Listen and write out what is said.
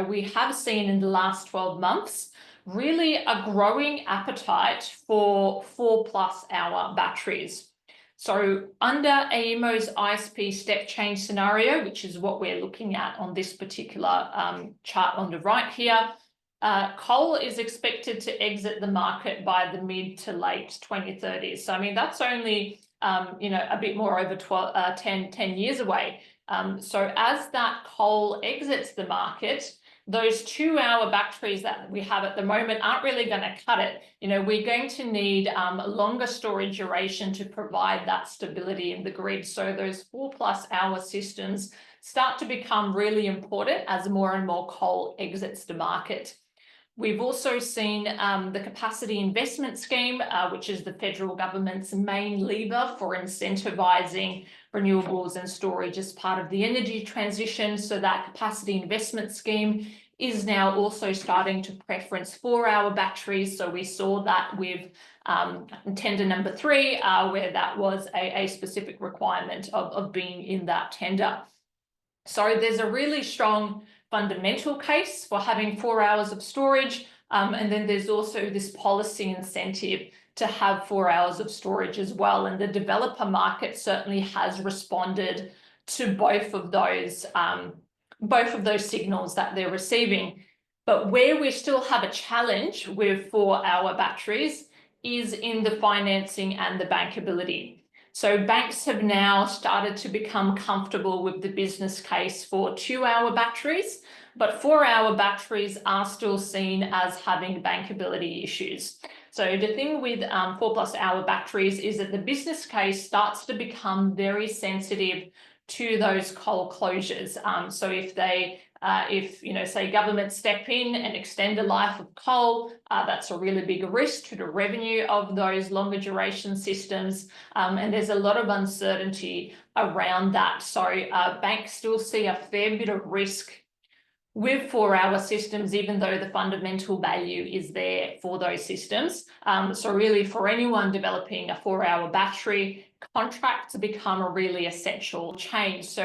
We have seen in the last 12 months really a growing appetite for 4+ hour batteries. So under AEMO's ISP step change scenario, which is what we're looking at on this particular chart on the right here, coal is expected to exit the market by the mid to late 2030s. So, I mean, that's only, a bit more over 10 years away. So as that coal exits the market, those 2-hour batteries that we have at the moment aren't really going to cut it. We're going to need a longer storage duration to provide that stability in the grid. So those 4+ hour systems start to become really important as more and more coal exits the market. We've also seen the Capacity Investment Scheme, which is the federal government's main lever for incentivising renewables and storage as part of the energy transition. So that Capacity Investment Scheme is now also starting to preference 4-hour batteries. So we saw that with tender number 3, where that was a specific requirement of being in that tender. So there's a really strong fundamental case for having 4 hours of storage. And then there's also this policy incentive to have 4 hours of storage as well. And the developer market certainly has responded to both of those signals that they're receiving. But where we still have a challenge with 4-hour batteries is in the financing and the bankability. So banks have now started to become comfortable with the business case for 2-hour batteries, but 4-hour batteries are still seen as having bankability issues. So the thing with 4+ hour batteries is that the business case starts to become very sensitive to those coal closures. So if say governments step in and extend the life of coal, that's a really big risk to the revenue of those longer duration systems. And there's a lot of uncertainty around that. So banks still see a fair bit of risk with 4-hour systems, even though the fundamental value is there for those systems. So really for anyone developing a 4-hour battery, contracts become a really essential change. So